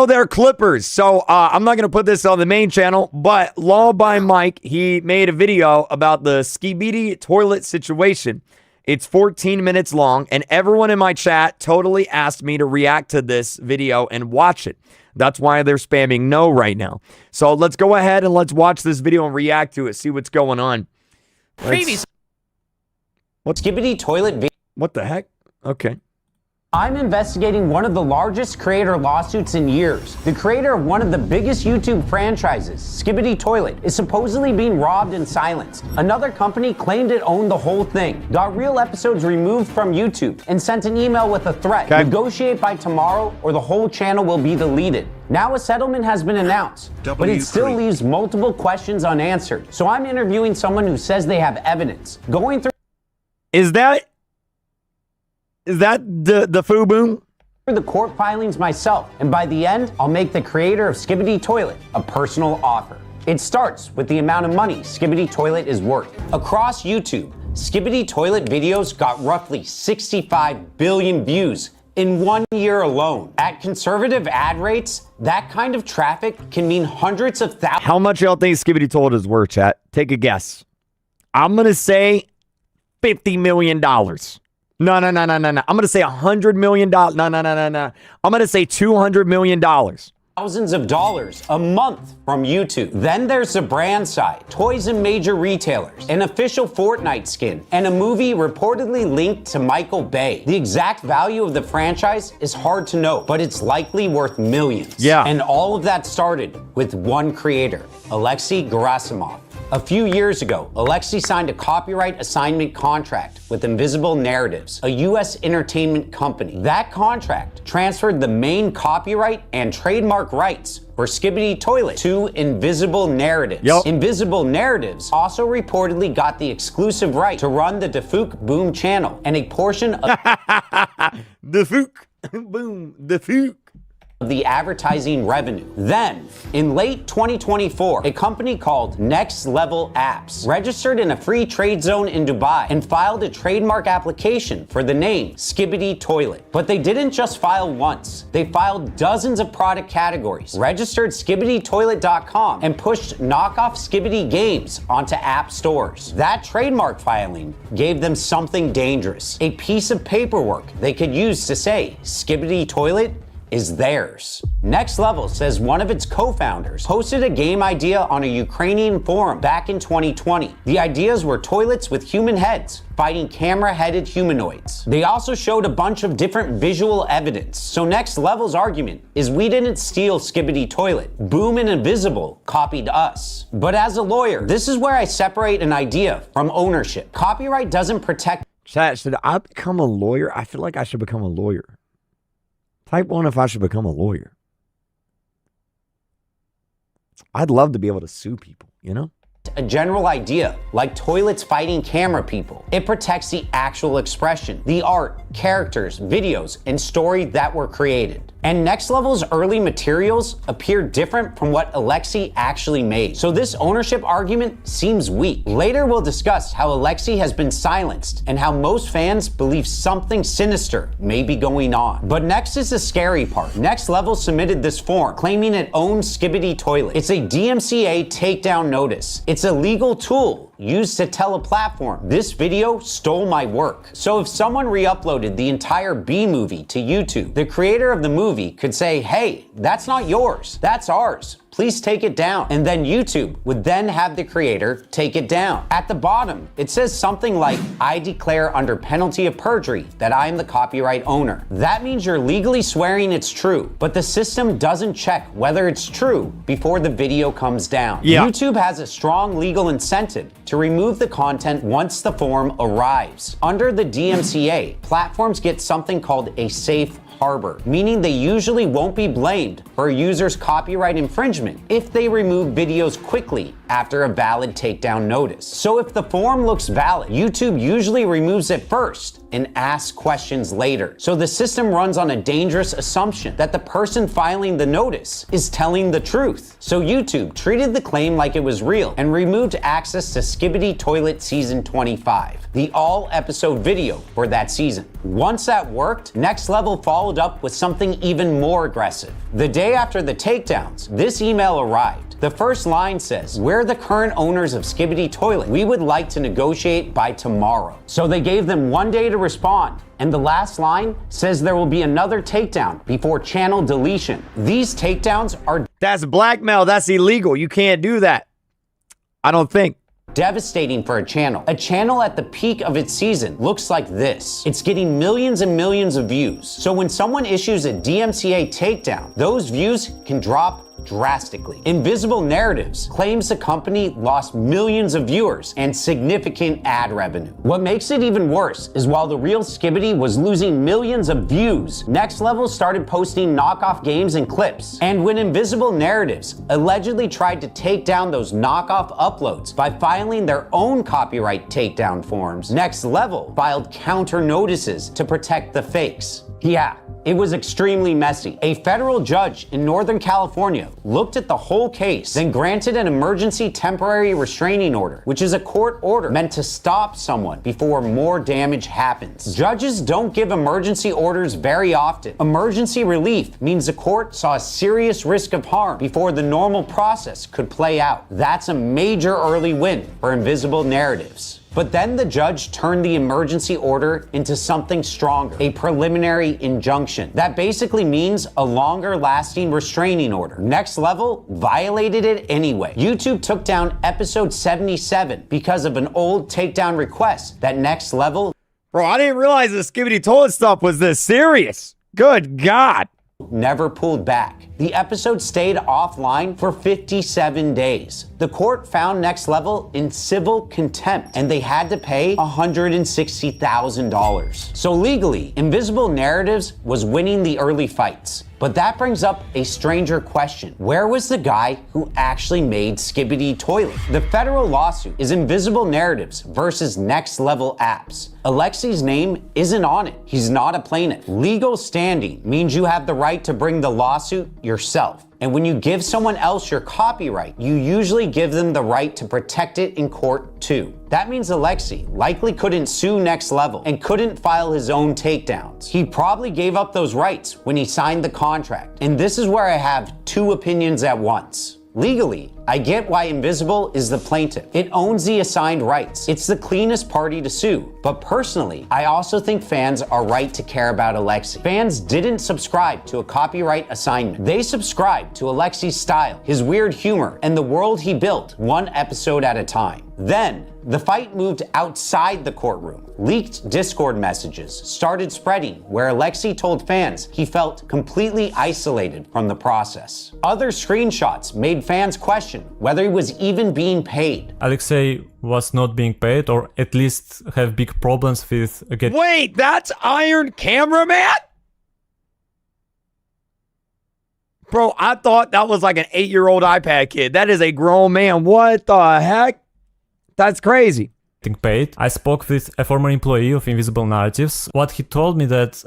Oh, they're Clippers. So I'm not going to put this on the main channel, but Law by Mike, he made a video about the Skibidi toilet situation. It's 14 minutes long, and everyone in my chat totally asked me to react to this video and watch it. That's why they're spamming no right now. So let's go ahead and let's watch this video and react to it, see what's going on. What's Skibidi toilet video? What the heck? Okay. I'm investigating one of the largest creator lawsuits in years. The creator of one of the biggest YouTube franchises, Skibidi Toilet, is supposedly being robbed and silenced. Another company claimed it owned the whole thing, got real episodes removed from YouTube, and sent an email with a threat. Negotiate by tomorrow or the whole channel will be deleted. Now a settlement has been announced, but it still leaves multiple questions unanswered. So I'm interviewing someone who says they have evidence. Going through... Is that the FUBU? The court filings myself, and by the end, I'll make the creator of Skibidi Toilet a personal offer. It starts with the amount of money Skibidi Toilet is worth. Across YouTube, Skibidi Toilet videos got roughly 65 billion views in 1 year alone. At conservative ad rates, that kind of traffic can mean hundreds of thousands. How much y'all think Skibidi Toilet is worth, chat? Take a guess. I'm going to say $50 million. No. I'm going to say $100 million. No. I'm going to say $200 million. Thousands of dollars a month from YouTube. Then there's the brand side. Toys and major retailers, an official Fortnite skin, and a movie reportedly linked to Michael Bay. The exact value of the franchise is hard to know, but it's likely worth millions. Yeah. And all of that started with one creator, Alexei Gerasimov. A few years ago, Alexei signed a copyright assignment contract with Invisible Narratives, a US entertainment company. That contract transferred the main copyright and trademark rights for Skibidi Toilet to Invisible Narratives. Yep. Invisible Narratives also reportedly got the exclusive right to run the Defook Boom channel and a portion of Defook Boom, Defook. the advertising revenue. Then, in late 2024, a company called Next Level Apps registered in a free trade zone in Dubai and filed a trademark application for the name Skibidi Toilet. But they didn't just file once. They filed dozens of product categories, registered SkibidiToilet.com, and pushed knockoff Skibidi games onto app stores. That trademark filing gave them something dangerous, a piece of paperwork they could use to say Skibidi Toilet is theirs. Next Level says one of its co-founders posted a game idea on a Ukrainian forum back in 2020. The ideas were toilets with human heads fighting camera-headed humanoids. They also showed a bunch of different visual evidence. So Next Level's argument is we didn't steal Skibidi Toilet. Boom and Invisible copied us. But as a lawyer, this is where I separate an idea from ownership. Copyright doesn't protect... Chat, should I become a lawyer? I feel like I should become a lawyer. Type 1 if I should become a lawyer. I'd love to be able to sue people, you know? A general idea, like toilets fighting camera people. It protects the actual expression, the art, characters, videos, and story that were created. And Next Level's early materials appear different from what Alexei actually made. So this ownership argument seems weak. Later we'll discuss how Alexei has been silenced and how most fans believe something sinister may be going on. But next is the scary part. Next Level submitted this form claiming it owns Skibidi Toilet. It's a DMCA takedown notice. It's a legal tool used to tell a platform, this video stole my work. So if someone re-uploaded the entire B movie to YouTube, the creator of the movie could say, hey, that's not yours, that's ours. Please take it down. And then YouTube would then have the creator take it down. At the bottom, it says something like, I declare under penalty of perjury that I am the copyright owner. That means you're legally swearing it's true, but the system doesn't check whether it's true before the video comes down. Yeah. YouTube has a strong legal incentive to remove the content once the form arrives. Under the DMCA, platforms get something called a safe harbor, meaning they usually won't be blamed for a user's copyright infringement if they remove videos quickly after a valid takedown notice. So if the form looks valid, YouTube usually removes it first and asks questions later. So the system runs on a dangerous assumption that the person filing the notice is telling the truth. So YouTube treated the claim like it was real and removed access to Skibidi Toilet Season 25, the all-episode video for that season. Once that worked, Next Level followed up with something even more aggressive. The day day after the takedowns, this email arrived. The first line says, "We're the current owners of Skibidi Toilet. We would like to negotiate by tomorrow." So they gave them 1 day to respond. And the last line says there will be another takedown before channel deletion. These takedowns are That's blackmail. That's illegal. You can't do that. I don't think. devastating for a channel. A channel at the peak of its season looks like this. It's getting millions and millions of views. So when someone issues a DMCA takedown, those views can drop drastically. Invisible Narratives claims the company lost millions of viewers and significant ad revenue. What makes it even worse is while the real Skibidi was losing millions of views, Next Level started posting knockoff games and clips. And when Invisible Narratives allegedly tried to take down those knockoff uploads by filing their own copyright takedown forms, Next Level filed counter notices to protect the fakes. Yeah, it was extremely messy. A federal judge in Northern California looked at the whole case, then granted an emergency temporary restraining order, which is a court order meant to stop someone before more damage happens. Judges don't give emergency orders very often. Emergency relief means the court saw a serious risk of harm before the normal process could play out. That's a major early win for Invisible Narratives. But then the judge turned the emergency order into something stronger, a preliminary injunction. That basically means a longer lasting restraining order. Next Level violated it anyway. YouTube took down episode 77 because of an old takedown request that Next Level Bro, I didn't realize the Skibidi Toilet stuff was this serious. Good God. never pulled back. The episode stayed offline for 57 days. The court found Next Level in civil contempt, and they had to pay $160,000. So legally, Invisible Narratives was winning the early fights. But that brings up a stranger question. Where was the guy who actually made Skibidi Toilet? The federal lawsuit is Invisible Narratives versus Next Level Apps. Alexi's name isn't on it. He's not a plaintiff. Legal standing means you have the right to bring the lawsuit yourself. And when you give someone else your copyright, you usually give them the right to protect it in court too. That means Alexi likely couldn't sue Next Level and couldn't file his own takedowns. He probably gave up those rights when he signed the contract. And this is where I have two opinions at once. Legally, I get why Invisible is the plaintiff. It owns the assigned rights. It's the cleanest party to sue. But personally, I also think fans are right to care about Alexi. Fans didn't subscribe to a copyright assignment. They subscribed to Alexi's style, his weird humor, and the world he built one episode at a time. Then, the fight moved outside the courtroom. Leaked Discord messages started spreading where Alexi told fans he felt completely isolated from the process. Other screenshots made fans question whether he was even being paid. Alexei was not being paid, or at least have big problems with getting... Wait, that's Iron Cameraman? Bro, I thought that was like an 8-year-old iPad kid. That is a grown man. What the heck? That's crazy. Paid. I spoke with a former employee of Invisible Narratives. What he told me that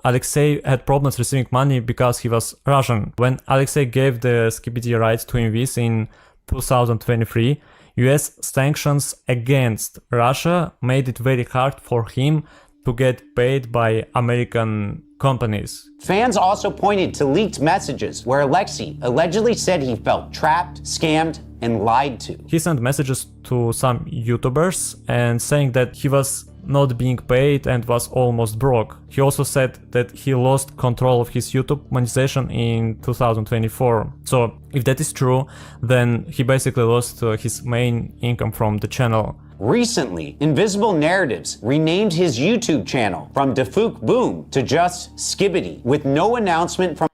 Alexei had problems receiving money because he was Russian. When Alexei gave the Skibidi rights to Invis in 2023, US sanctions against Russia made it very hard for him to get paid by American companies. Fans also pointed to leaked messages where Alexi allegedly said he felt trapped, scammed, and lied to. He sent messages to some YouTubers and saying that he was not being paid and was almost broke. He also said that he lost control of his YouTube monetization in 2024. So if that is true, then he basically lost his main income from the channel. Recently, Invisible Narratives renamed his YouTube channel from Defuk Boom to just Skibidi with no announcement from...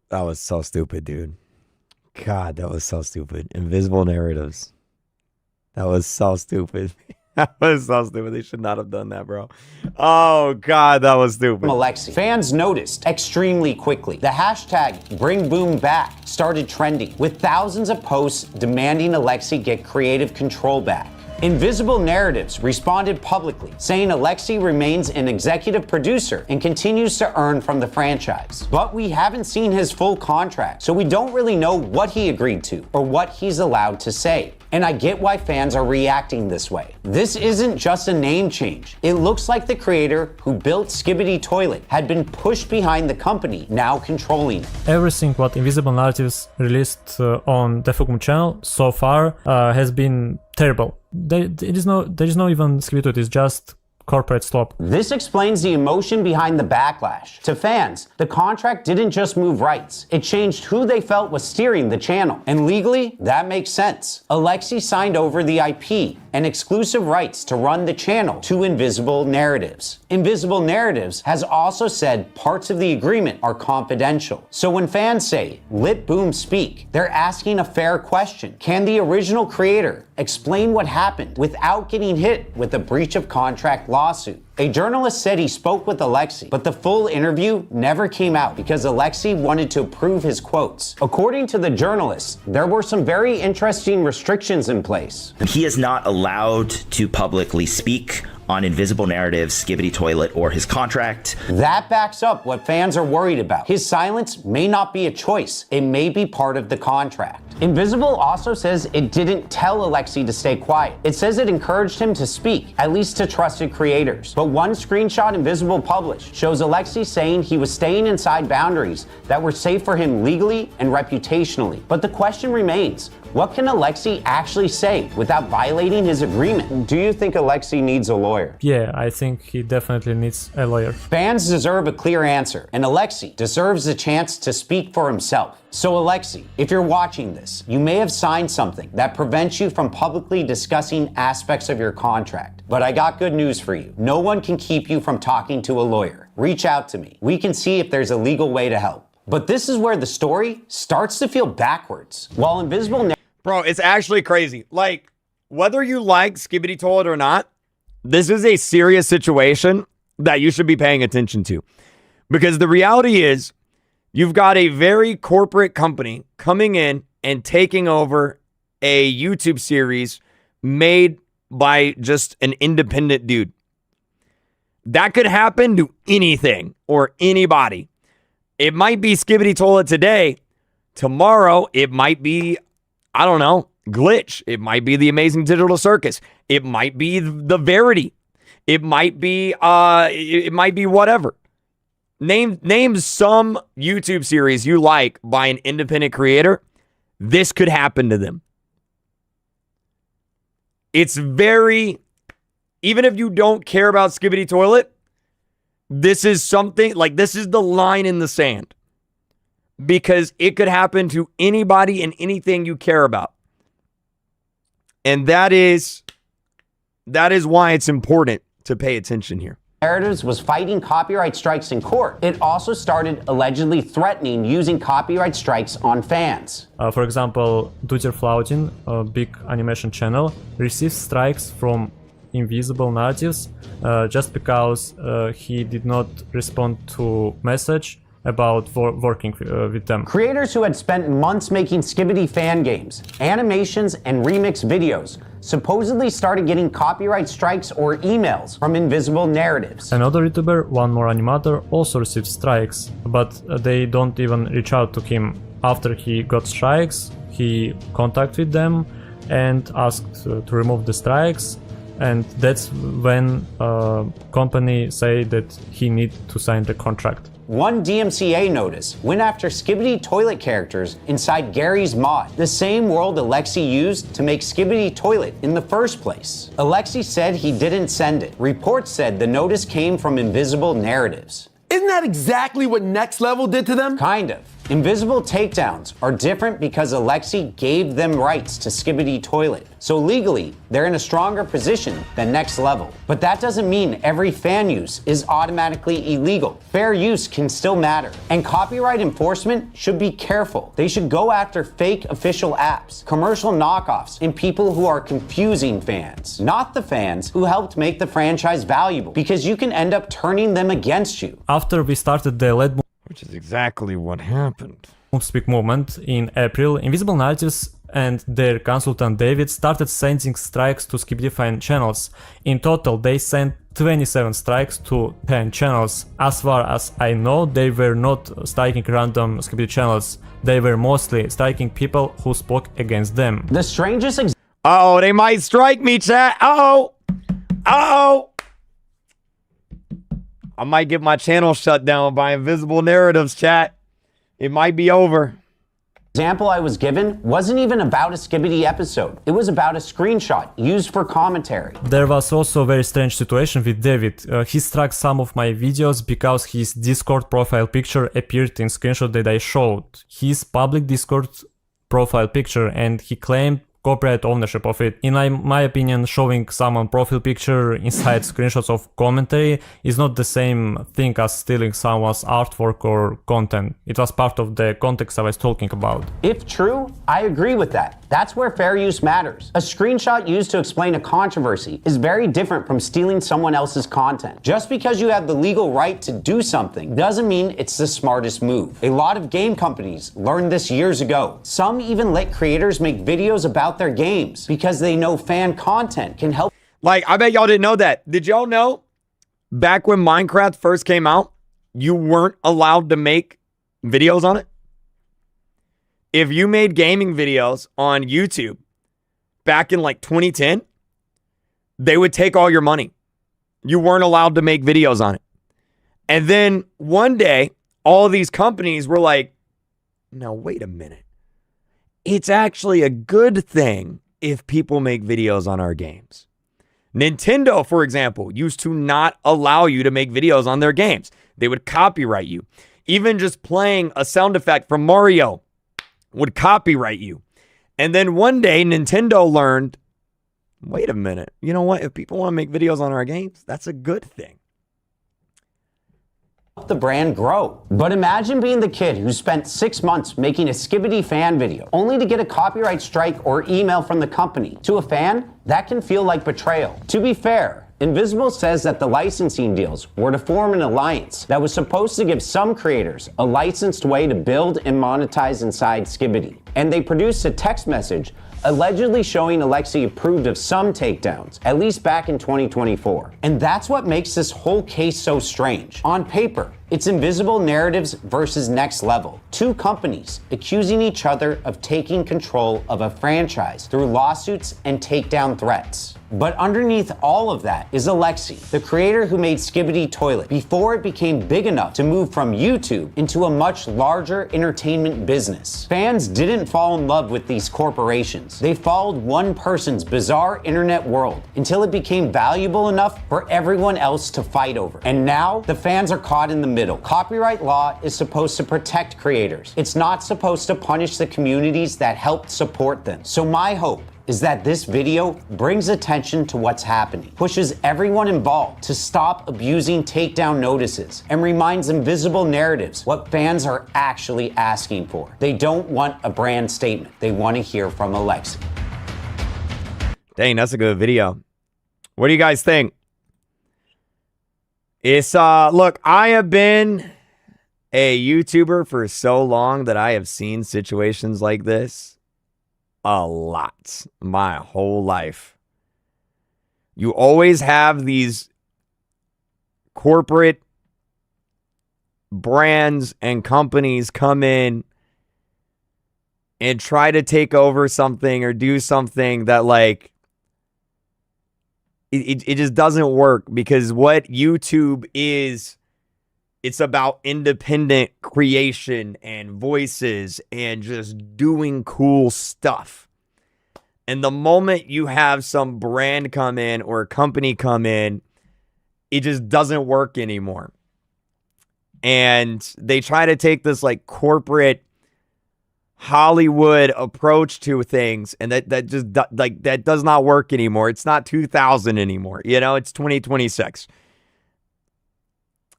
That was so stupid, dude. God, that was so stupid. Invisible Narratives. That was so stupid. That was so stupid. They should not have done that, bro. Oh, God, that was stupid. Alexi. Fans noticed extremely quickly. The hashtag #BringBoomBack started trending, with thousands of posts demanding Alexi get creative control back. Invisible Narratives responded publicly, saying Alexi remains an executive producer and continues to earn from the franchise. But we haven't seen his full contract, so we don't really know what he agreed to or what he's allowed to say. And I get why fans are reacting this way. This isn't just a name change. It looks like the creator who built Skibidi Toilet had been pushed behind the company now controlling it. Everything what Invisible Narratives released on the Fugum channel so far has been terrible. There is no even Skibidi, it is just corporate slop. This explains the emotion behind the backlash. To fans, the contract didn't just move rights, it changed who they felt was steering the channel. And legally, that makes sense. Alexei signed over the IP and exclusive rights to run the channel to Invisible Narratives. Invisible Narratives has also said parts of the agreement are confidential. So when fans say, "Let Boom speak," they're asking a fair question. Can the original creator explain what happened without getting hit with a breach of contract lawsuit? A journalist said he spoke with Alexei, but the full interview never came out because Alexei wanted to approve his quotes. According to the journalist, there were some very interesting restrictions in place. He is not allowed to publicly speak on Invisible Narratives, Skibidi Toilet, or his contract. That backs up what fans are worried about. His silence may not be a choice. It may be part of the contract. Invisible also says it didn't tell Alexei to stay quiet. It says it encouraged him to speak, at least to trusted creators. But one screenshot Invisible published shows Alexei saying he was staying inside boundaries that were safe for him legally and reputationally. But the question remains, what can Alexei actually say without violating his agreement? Do you think Alexei needs a lawyer? Yeah, I think he definitely needs a lawyer. Fans deserve a clear answer, and Alexei deserves a chance to speak for himself. So Alexei, if you're watching this, you may have signed something that prevents you from publicly discussing aspects of your contract. But I got good news for you. No one can keep you from talking to a lawyer. Reach out to me. We can see if there's a legal way to help. But this is where the story starts to feel backwards. While Invisible... Bro, it's actually crazy. Like, whether you like Skibidi Toilet or not, this is a serious situation that you should be paying attention to. Because the reality is, you've got a very corporate company coming in and taking over a YouTube series made by just an independent dude. That could happen to anything or anybody. It might be Skibidi Toilet today. Tomorrow, it might be, I don't know, Glitch. It might be the Amazing Digital Circus. It might be the Verity. It might be whatever. Name some YouTube series you like by an independent creator. This could happen to them. It's very, even if you don't care about Skibidi Toilet, this is something, like, this is the line in the sand. Because it could happen to anybody and anything you care about. And that is why it's important to pay attention here. Narratives was fighting copyright strikes in court. It also started allegedly threatening using copyright strikes on fans. For example, Duder Flautin, a big animation channel, received strikes from Invisible Narratives just because he did not respond to message about working with them. Creators who had spent months making Skibidi fan games, animations, and remix videos supposedly started getting copyright strikes or emails from Invisible Narratives. Another YouTuber, One More Animator, also received strikes, but they don't even reach out to him. After he got strikes, he contacted them and asked to remove the strikes, and that's when company say that he need to sign the contract. One DMCA notice went after Skibidi Toilet characters inside Gary's mod, the same world Alexei used to make Skibidi Toilet in the first place. Alexei said he didn't send it. Reports said the notice came from Invisible Narratives. Isn't that exactly what Next Level did to them? Kind of. Invisible takedowns are different because Alexei gave them rights to Skibidi Toilet. So legally, they're in a stronger position than Next Level. But that doesn't mean every fan use is automatically illegal. Fair use can still matter. And copyright enforcement should be careful. They should go after fake official apps, commercial knockoffs, and people who are confusing fans. Not the fans who helped make the franchise valuable, because you can end up turning them against you. After we started the Let Which is exactly what happened. Boom Speak movement in April, Invisible Narratives and their consultant David started sending strikes to Skibidi fan channels. In total, they sent 27 strikes to 10 channels. As far as I know, they were not striking random Skibidi channels. They were mostly striking people who spoke against them. The strangest Uh-oh, they might strike me, chat. Uh-oh. Uh-oh. I might get my channel shut down by Invisible Narratives, chat. It might be over. Example I was given wasn't even about a Skibidi episode. It was about a screenshot used for commentary. There was also a very strange situation with David. He struck some of my videos because his Discord profile picture appeared in screenshot that I showed. His public Discord profile picture, and he claimed copyright ownership of it. In my opinion, showing someone profile picture inside screenshots of commentary is not the same thing as stealing someone's artwork or content. It was part of the context I was talking about. If true, I agree with that. That's where fair use matters. A screenshot used to explain a controversy is very different from stealing someone else's content. Just because you have the legal right to do something doesn't mean it's the smartest move. A lot of game companies learned this years ago. Some even let creators make videos about their games because they know fan content can help. Like, I bet y'all didn't know that. Did y'all know back when Minecraft first came out, you weren't allowed to make videos on it? If you made gaming videos on YouTube back in like 2010, they would take all your money. You weren't allowed to make videos on it. And then one day, all of these companies were like, now wait a minute. It's actually a good thing if people make videos on our games. Nintendo, for example, used to not allow you to make videos on their games. They would copyright you. Even just playing a sound effect from Mario would copyright you. And then one day, Nintendo learned, wait a minute, you know what? If people want to make videos on our games, that's a good thing. The brand grow. But imagine being the kid who spent 6 months making a Skibidi fan video only to get a copyright strike or email from the company. To a fan, that can feel like betrayal. To be fair, Invisible says that the licensing deals were to form an alliance that was supposed to give some creators a licensed way to build and monetize inside Skibidi. And they produced a text message allegedly showing Alexei approved of some takedowns, at least back in 2024. And that's what makes this whole case so strange. On paper, it's Invisible Narratives versus Next Level. Two companies accusing each other of taking control of a franchise through lawsuits and takedown threats. But underneath all of that is Alexei, the creator who made Skibidi Toilet before it became big enough to move from YouTube into a much larger entertainment business. Fans didn't fall in love with these corporations. They followed one person's bizarre internet world until it became valuable enough for everyone else to fight over. And now the fans are caught in the middle. Copyright law is supposed to protect creators. It's not supposed to punish the communities that helped support them. So my hope is that this video brings attention to what's happening, pushes everyone involved to stop abusing takedown notices, and reminds Invisible Narratives what fans are actually asking for. They don't want a brand statement. They want to hear from Alexei. Dang, that's a good video. What do you guys think? It's, look, I have been a YouTuber for so long that I have seen situations like this a lot my whole life. You always have these corporate brands and companies come in and try to take over something or do something that, like, it just doesn't work, because what YouTube is, it's about independent creation and voices and just doing cool stuff. And the moment you have some brand come in or a company come in, it just doesn't work anymore. And they try to take this like corporate Hollywood approach to things, and that just like that does not work anymore. It's not 2000 anymore. You know, it's 2026.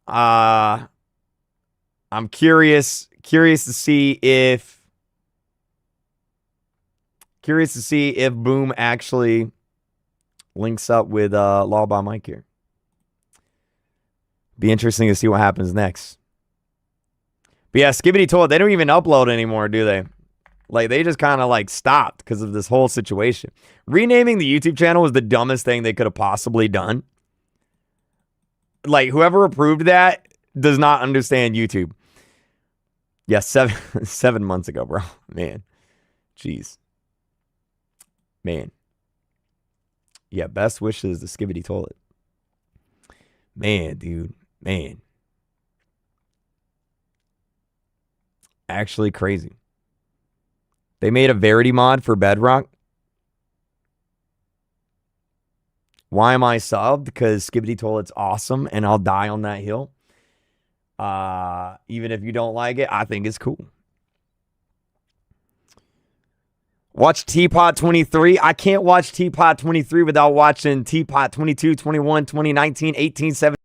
I'm curious to see if Boom actually links up with Law by Mike here. Be interesting to see what happens next. But yeah, Skibidi Toilet, they don't even upload anymore, do they? Like, they just kind of like stopped because of this whole situation. Renaming the YouTube channel was the dumbest thing they could have possibly done. Like, whoever approved that does not understand YouTube. Yeah, 7 months ago, bro. Man. Jeez. Man. Yeah, best wishes to Skibidi Toilet. Man, dude. Man. Actually crazy. They made a Verity mod for Bedrock. Why am I subbed? Because Skibidi Toilet's awesome, and I'll die on that hill. Even if you don't like it, I think it's cool. Watch Teapot 23. I can't watch Teapot 23 without watching Teapot 22, 21, 2019, 18, 17.